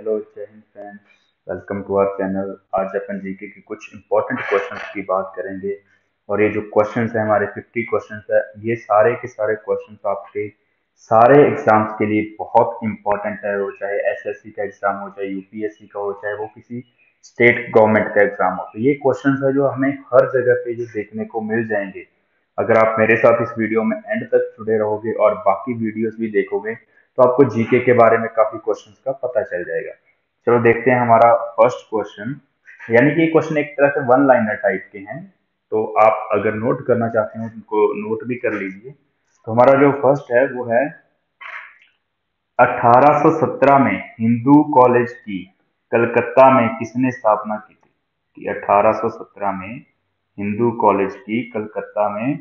Hello जय हिंद friends. Welcome to our channel. आज अपन जीके के कुछ इंपॉर्टेंट क्वेश्चंस की बात करेंगे। और ये जो क्वेश्चंस है हमारे 50 क्वेश्चंस है, ये सारे के सारे क्वेश्चंस आपके सारे एग्जाम्स के लिए बहुत इंपॉर्टेंट है। वो चाहे एसएससी का एग्जाम हो, चाहे यूपीएससी का हो, चाहे वो किसी स्टेट गवर्नमेंट का एग्जाम हो, तो ये क्वेश्चंस है जो हमें हर जगह पे जो देखने को मिल जाएंगे। अगर आप मेरे साथ इस वीडियो में एंड तक जुड़े रहोगे और बाकी वीडियोस भी देखोगे तो आपको जीके के बारे में काफी क्वेश्चंस का पता चल जाएगा। चलो देखते हैं हमारा फर्स्ट क्वेश्चन। यानी कि ये क्वेश्चन एक तरह से वन लाइनर टाइप के हैं, तो आप अगर नोट करना चाहते हो तो उनको नोट भी कर लीजिए। तो हमारा जो फर्स्ट है वो है 1817 में हिंदू कॉलेज की कलकत्ता में किसने स्थापना की थी? कि 1817 में हिंदू कॉलेज की कलकत्ता में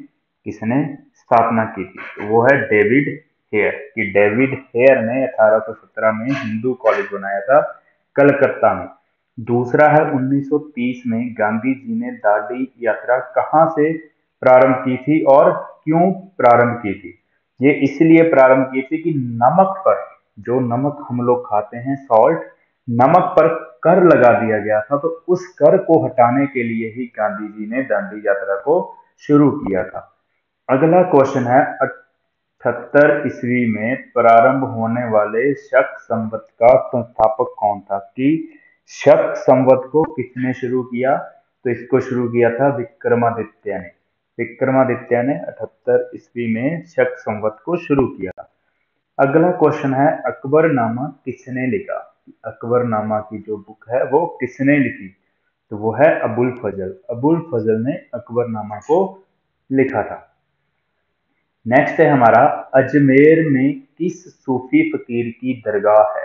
किसने स्थापना की थी? तो वो है डेविड हेयर। कि डेविड हेयर ने 1817 में हिंदू कॉलेज बनाया था कलकत्ता में। दूसरा है 1930 में गांधी जी ने दांडी यात्रा कहां से प्रारंभ की थी और क्यों प्रारंभ की थी? ये इसलिए प्रारंभ की थी कि नमक पर, जो नमक हम लोग खाते हैं सॉल्ट, नमक पर कर लगा दिया गया था, तो उस कर को हटाने के लिए ही गांधी जी ने दांडी यात्रा को शुरू किया था। अगला क्वेश्चन है 78 ईस्वी में प्रारंभ होने वाले शक संवत का संस्थापक कौन था? कि शक संवत को किसने शुरू किया? तो इसको शुरू किया था विक्रमादित्य ने। विक्रमादित्य ने 78 ईस्वी में शक संवत को शुरू किया। अगला क्वेश्चन है अकबरनामा किसने लिखा? अकबरनामा की जो बुक है वो किसने लिखी? तो वो है अबुल फजल। अबुल फजल ने अकबरनामा को लिखा था। नेक्स्ट है हमारा अजमेर में किस सूफी फकीर की दरगाह है?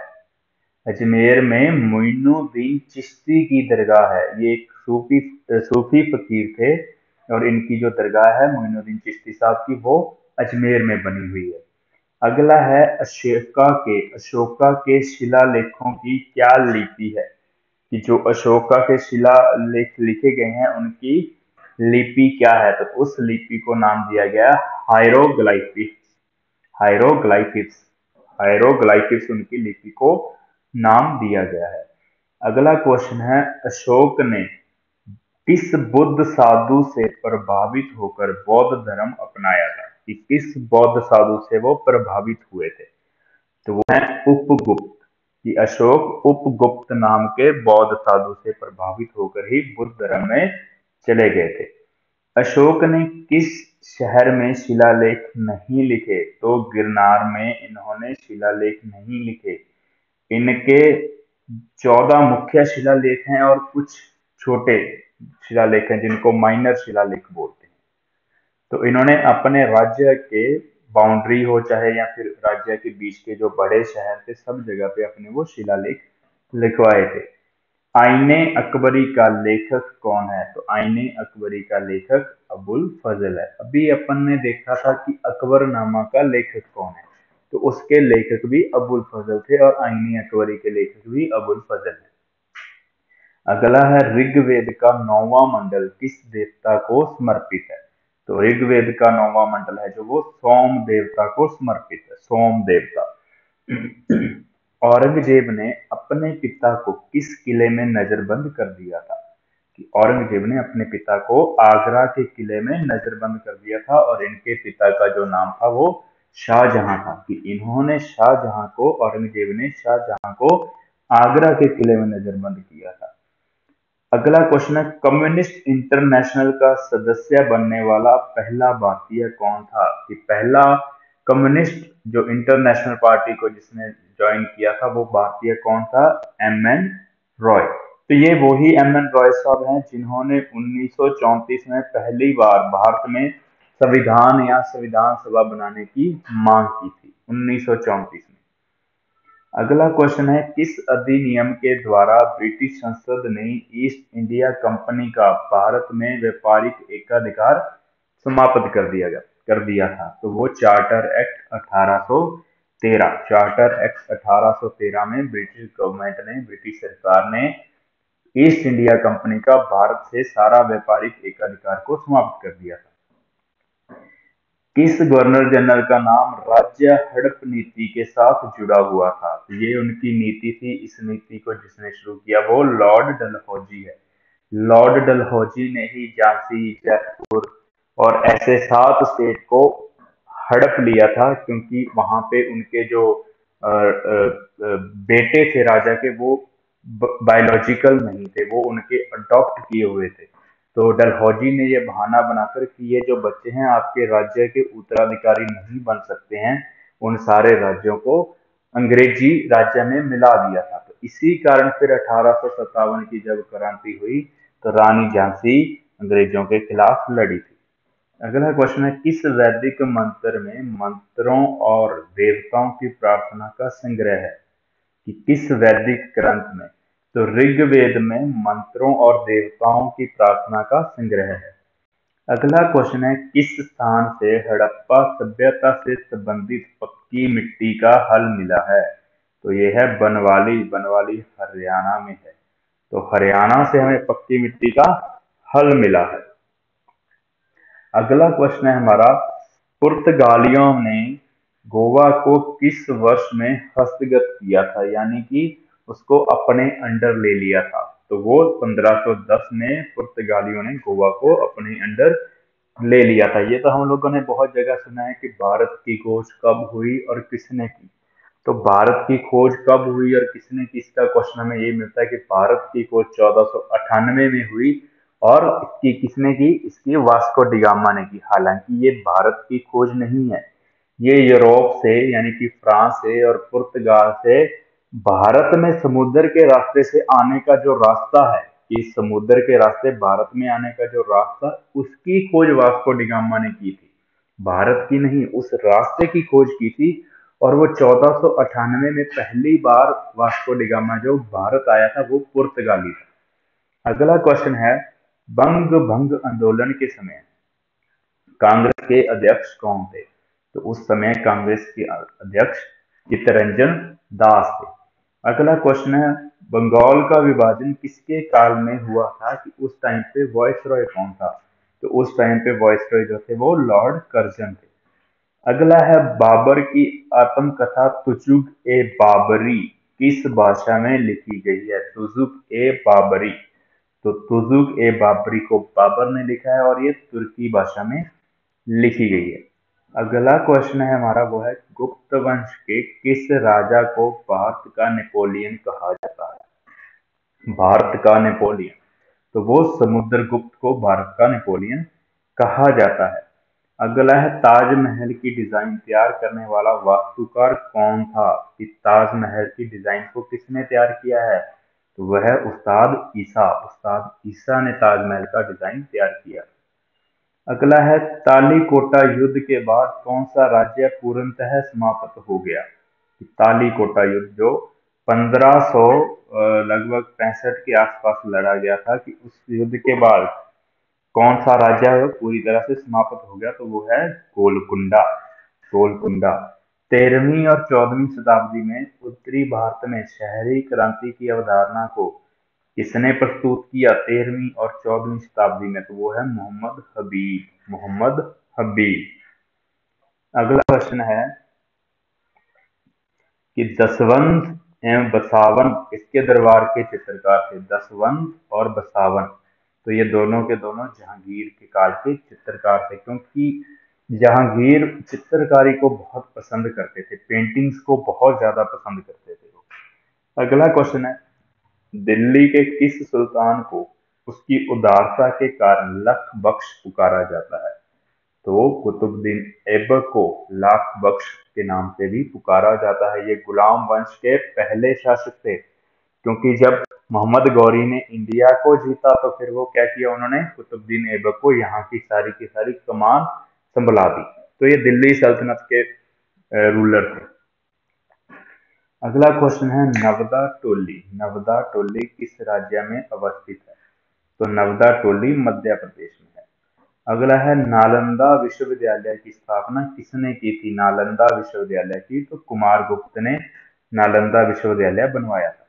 अजमेर में मोइनुद्दीन चिश्ती की दरगाह है। ये एक सूफी फकीर थे और इनकी जो दरगाह है मोइनुद्दीन चिश्ती साहब की, वो अजमेर में बनी हुई है। अगला है अशोका के शिलालेखों की क्या लिपि है? कि जो अशोका के शिलालेख लिखे गए हैं उनकी लिपि क्या है? तो उस लिपि को नाम दिया गया हायरोग्लाइफिक्स। हायरोग्लाइफिक्स हायरोग्लाइफिक्स उनकी लिपि को नाम दिया गया है। अगला क्वेश्चन है अशोक ने किस बुद्ध साधु से प्रभावित होकर बौद्ध धर्म अपनाया था? कि किस बौद्ध साधु से वो प्रभावित हुए थे? तो वो है उपगुप्त। कि अशोक उपगुप्त नाम के बौद्ध साधु से प्रभावित होकर ही बुद्ध धर्म में चले गए थे। अशोक ने किस शहर में शिलालेख नहीं लिखे? तो गिरनार में इन्होंने शिलालेख नहीं लिखे। इनके 14 मुख्य शिलालेख हैं और कुछ छोटे शिलालेख हैं जिनको माइनर शिलालेख बोलते हैं। तो इन्होंने अपने राज्य के बाउंड्री हो चाहे या फिर राज्य के बीच के जो बड़े शहर थे, सब जगह पे अपने वो शिलालेख लिखवाए थे। आईने अकबरी का लेखक कौन है? तो आईने अकबरी का लेखक अबुल फजल है। अभी अपन ने देखा था कि अकबरनामा का लेखक कौन है, तो उसके लेखक भी अबुल फजल थे और आईने अकबरी के लेखक भी अबुल फजल है। अगला है ऋग्वेद का 9वां मंडल किस देवता को समर्पित है? तो ऋग्वेद का 9वां मंडल है जो वो सोम देवता को समर्पित है। सोम देवता। औरंगजेब ने अपने पिता को किस किले में नजरबंद कर दिया था? कि औरंगजेब ने अपने पिता को आगरा के किले में नजरबंद कर दिया था और इनके पिता का जो नाम था वो शाहजहां था। कि इन्होंने शाहजहां को, औरंगजेब ने शाहजहां को आगरा के किले में नजरबंद किया था। अगला क्वेश्चन है कम्युनिस्ट इंटरनेशनल का सदस्य बनने वाला पहला भारतीय कौन था? कि पहला कम्युनिस्ट जो इंटरनेशनल पार्टी को जिसने ज्वाइन किया था वो भारतीय कौन था? M N Roy. तो ये वही एम एन रॉय साहब हैं जिन्होंने 1934 में पहली बार भारत में संविधान या संविधान सभा बनाने की मांग की थी 1934 में। अगला क्वेश्चन है किस अधिनियम के द्वारा ब्रिटिश संसद ने ईस्ट इंडिया कंपनी का भारत में व्यापारिक एकाधिकार समाप्त कर दिया था? तो वो चार्टर एक्ट 1813। चार्टर एक्ट 1813 में ब्रिटिश गवर्नमेंट ने, ब्रिटिश सरकार ने ईस्ट इंडिया कंपनी का भारत से सारा व्यापारिक एकाधिकार को समाप्त कर दिया था। किस गवर्नर जनरल का नाम राज्य हड़प नीति के साथ जुड़ा हुआ था? तो ये उनकी नीति थी। इस नीति को जिसने शुरू किया वो लॉर्ड डलहौजी है। लॉर्ड डलहौजी ने ही झांसी, जयपुर और ऐसे 7 स्टेट को हड़प लिया था, क्योंकि वहां पे उनके जो बेटे थे राजा के, वो बायोलॉजिकल नहीं थे, वो उनके अडॉप्ट किए हुए थे। तो डलहौजी ने ये बहाना बनाकर कि ये जो बच्चे हैं आपके राज्य के उत्तराधिकारी नहीं बन सकते हैं, उन सारे राज्यों को अंग्रेजी राज्य में मिला दिया था। तो इसी कारण फिर 1857 की जब क्रांति हुई तो रानी झांसी अंग्रेजों के खिलाफ लड़ी थी। अगला क्वेश्चन है, किस वैदिक मंत्र में मंत्रों और देवताओं की प्रार्थना का संग्रह है? कि किस वैदिक ग्रंथ में? तो ऋग्वेद में मंत्रों और देवताओं की प्रार्थना का संग्रह है। अगला क्वेश्चन है, किस स्थान से हड़प्पा सभ्यता से संबंधित पक्की मिट्टी का हल मिला है? तो ये है बनवाली। बनवाली हरियाणा में है। तो हरियाणा से हमें पक्की मिट्टी का हल मिला है। अगला क्वेश्चन है हमारा, पुर्तगालियों ने गोवा को किस वर्ष में हस्तगत किया था, यानी कि उसको अपने अंडर ले लिया था? तो वो 1510 में पुर्तगालियों ने गोवा को अपने अंडर ले लिया था। ये तो हम लोगों ने बहुत जगह सुना है कि भारत की खोज कब हुई और किसने की। तो भारत की खोज कब हुई और किसने की, इसका क्वेश्चन हमें ये मिलता है कि भारत की खोज 1498 में हुई। और इसकी किसने की? इसकी वास्को डिगामा ने की। हालांकि ये भारत की खोज नहीं है, ये यूरोप से यानी कि फ्रांस से और पुर्तगाल से भारत में समुद्र के रास्ते से आने का जो रास्ता है, इस समुद्र के रास्ते भारत में आने का जो रास्ता, उसकी खोज वास्को डिगामा ने की थी, भारत की नहीं। उस रास्ते की खोज की थी। और वो 1498 में पहली बार वास्को डिगामा जो भारत आया था वो पुर्तगाली था। अगला क्वेश्चन है, बंग भंग आंदोलन के समय कांग्रेस के अध्यक्ष कौन थे? तो उस समय कांग्रेस के अध्यक्ष चित्तरंजन दास थे। अगला क्वेश्चन है, बंगाल का विभाजन किसके काल में हुआ था? कि उस टाइम पे वॉइसरॉय कौन था? तो उस टाइम पे वॉइसरॉय जो थे वो लॉर्ड कर्जन थे। अगला है, बाबर की आत्मकथा तुजुक ए बाबरी किस भाषा में लिखी गई है? तुजुक ए बाबरी। तो तुजुक ए बाबरी को बाबर ने लिखा है और ये तुर्की भाषा में लिखी गई है। अगला क्वेश्चन है हमारा, वो है, गुप्त वंश के किस राजा को भारत का नेपोलियन कहा जाता है? भारत का नेपोलियन। तो वो समुद्रगुप्त को भारत का नेपोलियन कहा जाता है। अगला है, ताजमहल की डिजाइन तैयार करने वाला वास्तुकार कौन था? कि ताजमहल की डिजाइन को किसने तैयार किया है? तो वह है उस्ताद ईसा। उस्ताद ईसा ने ताजमहल का डिजाइन तैयार किया। अगला है, तालीकोटा युद्ध के बाद कौन सा राज्य पूर्णतः समाप्त हो गया? कि तालीकोटा युद्ध जो 1500 लगभग 65 के आसपास लड़ा गया था, कि उस युद्ध के बाद कौन सा राज्य है वो पूरी तरह से समाप्त हो गया? तो वो है गोलकुंडा। गोलकुंडा। 13वीं और 14वीं शताब्दी में उत्तरी भारत में शहरी क्रांति की अवधारणा को किसने प्रस्तुत किया 13वीं और 14वीं शताब्दी में? तो वो है मोहम्मद हबीब। मोहम्मद हबीब। अगला प्रश्न है कि दसवंत एवं बसावन किसके दरबार के चित्रकार थे? दसवंत और बसावन, तो ये दोनों के दोनों जहांगीर के काल के चित्रकार थे, क्योंकि जहांगीर चित्रकारी को बहुत पसंद करते थे, पेंटिंग्स को बहुत ज्यादा पसंद करते थे वो। अगला क्वेश्चन है, दिल्ली के किस सुल्तान को उसकी उदारता के कारण लख बख्श पुकारा जाता है? तो कुतुबुद्दीन ऐबक को लाख बख्श के नाम से भी पुकारा जाता है। ये गुलाम वंश के पहले शासक थे, क्योंकि जब मोहम्मद गौरी ने इंडिया को जीता तो फिर वो क्या किया उन्होंने, कुतुबुद्दीन ऐबक को यहाँ की सारी कमान संभला दी। तो ये दिल्ली सल्तनत के रूलर थे। अगला क्वेश्चन है, नवदा टोली। नवदा टोली किस राज्य में अवस्थित है? तो नवदा टोली मध्य प्रदेश में है। अगला है, नालंदा विश्वविद्यालय की स्थापना किसने की थी? नालंदा विश्वविद्यालय की तो कुमारगुप्त ने नालंदा विश्वविद्यालय बनवाया था।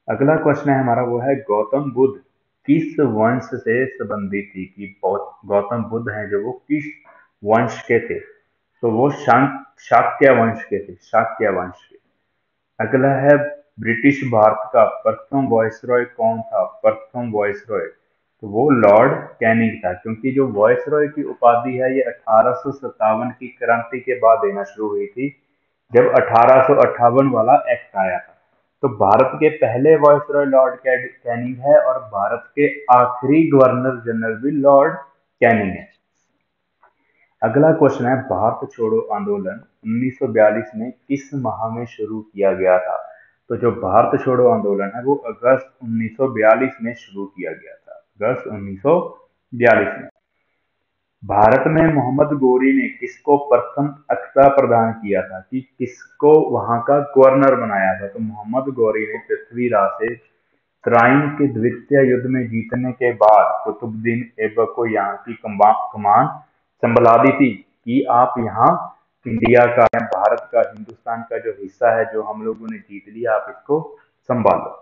अगला क्वेश्चन है हमारा, वो है, गौतम बुद्ध किस वंश से संबंधित थी? कि गौतम बुद्ध हैं जो वो किस वंश के थे? तो वो शाक्य वंश के थे, शाक्य वंश के। अगला है, ब्रिटिश भारत का प्रथम वायसरॉय कौन था? प्रथम वायसरॉय, तो वो लॉर्ड कैनिंग था, क्योंकि जो वायसरॉय की उपाधि है ये 1857 की क्रांति के बाद देना शुरू हुई थी, जब 1858 वाला एक्ट आया था। तो भारत के पहले वायसरॉय लॉर्ड कैनिंग है, और भारत के आखिरी गवर्नर जनरल भी लॉर्ड कैनिंग है। अगला क्वेश्चन है, भारत छोड़ो आंदोलन 1942 में किस माह में शुरू किया गया था? तो जो भारत छोड़ो आंदोलन है वो अगस्त 1942 में शुरू किया गया था, अगस्त 1942 में। भारत में मोहम्मद गौरी ने किसको प्रथम अक्ता प्रदान किया था, कि किसको वहां का गवर्नर बनाया था? तो मोहम्मद गौरी ने पृथ्वीराज से तराइन के द्वितीय युद्ध में जीतने के बाद कुतुबुद्दीन ऐबक को यहाँ की कमान संभला दी थी, कि आप यहाँ इंडिया का या भारत का, हिंदुस्तान का जो हिस्सा है जो हम लोगों ने जीत लिया, आप इसको संभालो।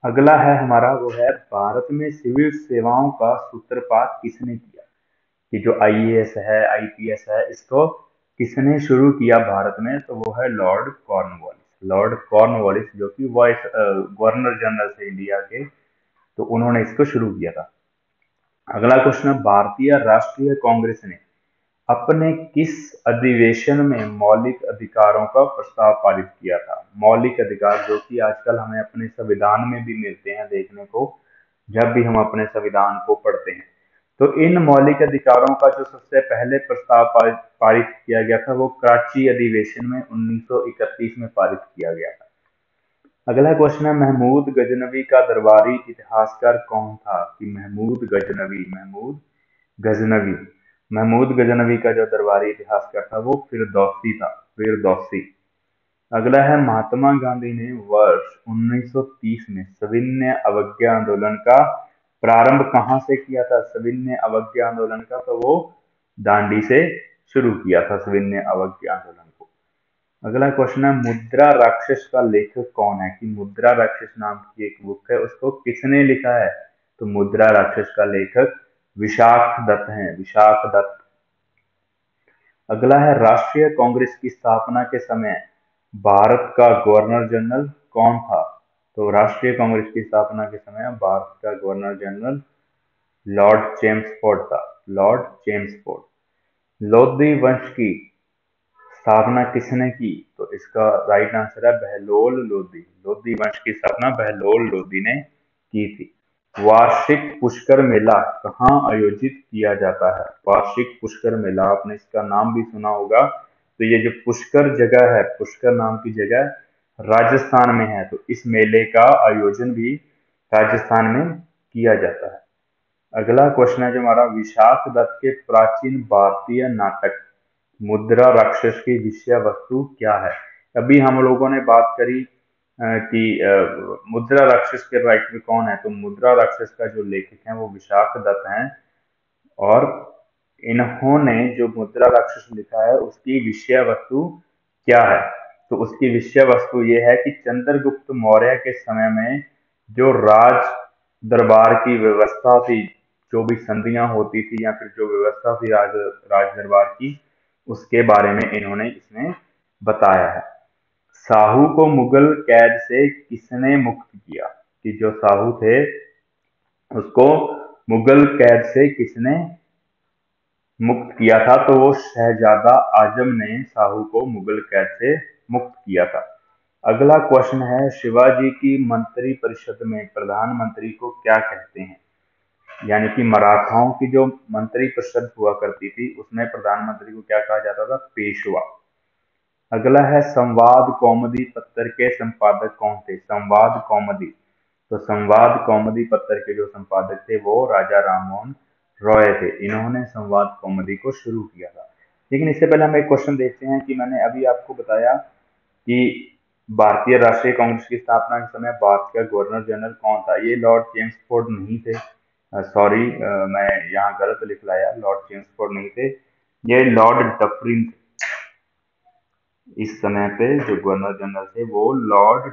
अगला है हमारा, वो है, भारत में सिविल सेवाओं का सूत्रपात किसने किया? कि जो आईएएस है, आईपीएस है, इसको किसने शुरू किया भारत में? तो वो है लॉर्ड कॉर्नवालिस। लॉर्ड कॉर्नवालिस, जो कि वाइस गवर्नर जनरल थे इंडिया के, तो उन्होंने इसको शुरू किया था। अगला क्वेश्चन है, भारतीय राष्ट्रीय कांग्रेस ने अपने किस अधिवेशन में मौलिक अधिकारों का प्रस्ताव पारित किया था? मौलिक अधिकार जो कि आजकल हमें अपने संविधान में भी मिलते हैं देखने को, जब भी हम अपने संविधान को पढ़ते हैं। तो इन मौलिक अधिकारों का जो सबसे पहले प्रस्ताव पारित किया गया था वो कराची अधिवेशन में 1931 में पारित किया गया था। अगला क्वेश्चन है, महमूद गजनवी का दरबारी इतिहासकार कौन था? कि गजनवी महमूद गजनवी का जो दरबारी इतिहासकार था वो फिरदौसी था, फिरदौसी। अगला है, महात्मा गांधी ने वर्ष 1930 में सविनय अवज्ञा आंदोलन का प्रारंभ कहां से किया था? सविनय अवज्ञा आंदोलन का तो वो दांडी से शुरू किया था, सविनय अवज्ञा आंदोलन को। अगला क्वेश्चन है, मुद्रा राक्षस का लेखक कौन है? कि मुद्रा राक्षस नाम की एक बुक है, उसको किसने लिखा है? तो मुद्रा राक्षस का लेखक विशाख दत्त हैं, विशाख दत्त। अगला है, राष्ट्रीय कांग्रेस की स्थापना के समय भारत का गवर्नर जनरल कौन था? तो राष्ट्रीय कांग्रेस की स्थापना के समय भारत का गवर्नर जनरल लॉर्ड चेम्सफोर्ड था, लॉर्ड चेम्सफोर्ड। लोधी वंश की स्थापना किसने की? तो इसका राइट आंसर है बहलोल लोधी। लोधी वंश की स्थापना बहलोल लोधी ने की थी। वार्षिक पुष्कर मेला कहाँ आयोजित किया जाता है? वार्षिक पुष्कर मेला, आपने इसका नाम भी सुना होगा। तो ये जो पुष्कर जगह है, पुष्कर नाम की जगह राजस्थान में है, तो इस मेले का आयोजन भी राजस्थान में किया जाता है। अगला क्वेश्चन है जो हमारा, विशाख दत्त के प्राचीन भारतीय नाटक मुद्रा राक्षस की विषय वस्तु क्या है? अभी हम लोगों ने बात करी कि मुद्रा राक्षस के राइटर कौन है? तो मुद्रा राक्षस का जो लेखक है वो विशाख दत्त हैं, और इन्होंने जो मुद्रा राक्षस लिखा है उसकी विषय वस्तु क्या है? तो उसकी विषय वस्तु ये है कि चंद्रगुप्त मौर्य के समय में जो राज दरबार की व्यवस्था थी, जो भी संधियां होती थी या फिर जो व्यवस्था थी राज दरबार की, उसके बारे में इन्होंने इसमें बताया है। साहू को मुगल कैद से किसने मुक्त किया? कि जो साहू थे उसको मुगल कैद से किसने मुक्त किया था? तो वो शहजादा आजम ने साहू को मुगल कैद से मुक्त किया था। अगला क्वेश्चन है, शिवाजी की मंत्री परिषद में प्रधानमंत्री को क्या कहते हैं? यानी कि मराठाओं की जो मंत्री परिषद हुआ करती थी उसमें प्रधानमंत्री को क्या कहा जाता था? पेशवा। अगला है, संवाद कौमुदी पत्र के संपादक कौन थे? संवाद कौमुदी, तो संवाद कौमुदी पत्र के जो संपादक थे वो राजा राममोहन रॉय थे। इन्होंने संवाद कौमुदी को शुरू किया था। लेकिन इससे पहले हम एक क्वेश्चन देखते हैं कि मैंने अभी आपको बताया कि भारतीय राष्ट्रीय कांग्रेस की स्थापना के समय भारत का गवर्नर जनरल कौन था? ये लॉर्ड चेम्सफोर्ड नहीं थे, सॉरी, मैं यहाँ गलत लिख लाया, लॉर्ड चेम्सफोर्ड नहीं थे, ये लॉर्ड डफरिन थे। इस समय पे जो गवर्नर जनरल थे वो लॉर्ड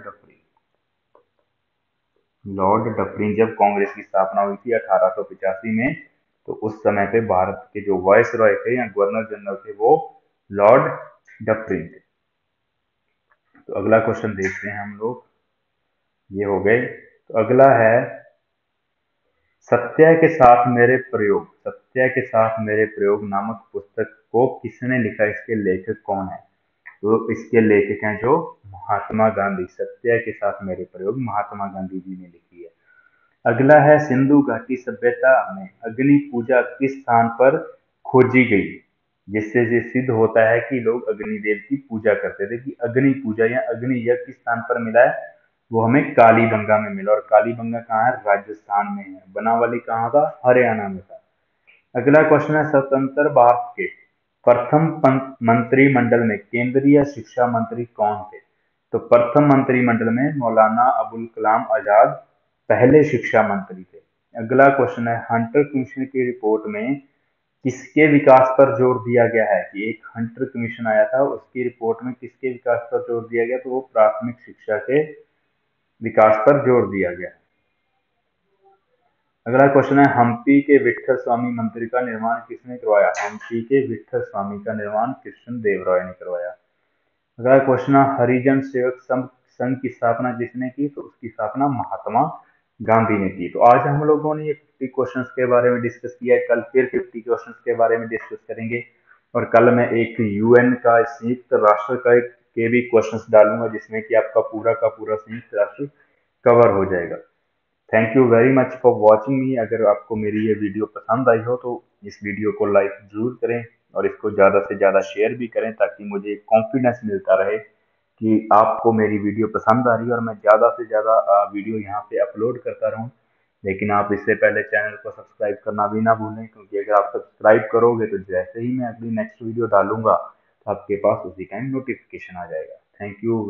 डफरिन जब कांग्रेस की स्थापना हुई थी 1885 में, तो उस समय पे भारत के जो वाइस रॉय थे या गवर्नर जनरल थे वो लॉर्ड डफरिन थे। तो अगला क्वेश्चन देखते हैं हम लोग। ये हो गए। तो अगला है, सत्या के साथ मेरे प्रयोग, सत्या के साथ मेरे प्रयोग नामक पुस्तक को किसने लिखा, इसके लेखक कौन है? तो इसके लेखक हैं जो महात्मा गांधी। सत्या के साथ मेरे प्रयोग महात्मा गांधी जी ने लिखी है। अगला है, सिंधु घाटी सभ्यता में अग्नि पूजा किस स्थान पर खोजी गई, जिससे ये सिद्ध होता है कि लोग अग्निदेव की पूजा करते थे। कि अग्नि पूजा या अग्नि यज्ञ किस स्थान पर मिला है, वो हमें कालीबंगा में मिला। और कालीबंगा कहाँ है? राजस्थान में है। बनावली कहाँ था? हरियाणा में था। अगला क्वेश्चन है, स्वतंत्र भारत के प्रथम मंत्रिमंडल में केंद्रीय शिक्षा मंत्री कौन थे? तो प्रथम मंत्रिमंडल में मौलाना अबुल कलाम आजाद पहले शिक्षा मंत्री थे। अगला क्वेश्चन है, हंटर कमीशन की रिपोर्ट में किसके विकास पर जोर दिया गया है? कि एक हंटर कमीशन आया था, उसकी रिपोर्ट में किसके विकास पर जोर दिया गया? तो वो प्राथमिक शिक्षा के विकास पर जोर दिया गया। अगला क्वेश्चन है, हम्पी के विठल स्वामी मंदिर का निर्माण किसने करवाया? हम्पी के विठल स्वामी का निर्माण कृष्ण देव राय ने करवाया। अगला क्वेश्चन है, हरिजन सेवक संघ की स्थापना किसने की? तो उसकी स्थापना महात्मा गांधी ने की। तो आज हम लोगों ने ये 50 क्वेश्चंस के बारे में डिस्कस किया है। कल फिर 50 क्वेश्चंस के बारे में डिस्कस करेंगे। और कल मैं एक यूएन का, संयुक्त राष्ट्र का के भी क्वेश्चंस डालूंगा, जिसमें कि आपका पूरा का पूरा संयुक्त राष्ट्र कवर हो जाएगा। Thank you very much for watching मी। अगर आपको मेरी ये वीडियो पसंद आई हो तो इस वीडियो को लाइक जरूर करें और इसको ज़्यादा से ज़्यादा शेयर भी करें, ताकि मुझे कॉन्फिडेंस मिलता रहे कि आपको मेरी वीडियो पसंद आ रही है और मैं ज़्यादा से ज़्यादा वीडियो यहाँ पे अपलोड करता रहूँ। लेकिन आप इससे पहले चैनल को सब्सक्राइब करना भी ना भूलें, क्योंकि अगर आप सब्सक्राइब करोगे तो जैसे ही मैं अगली नेक्स्ट वीडियो डालूंगा तो आपके पास उसी टाइम नोटिफिकेशन आ जाएगा। Thank you.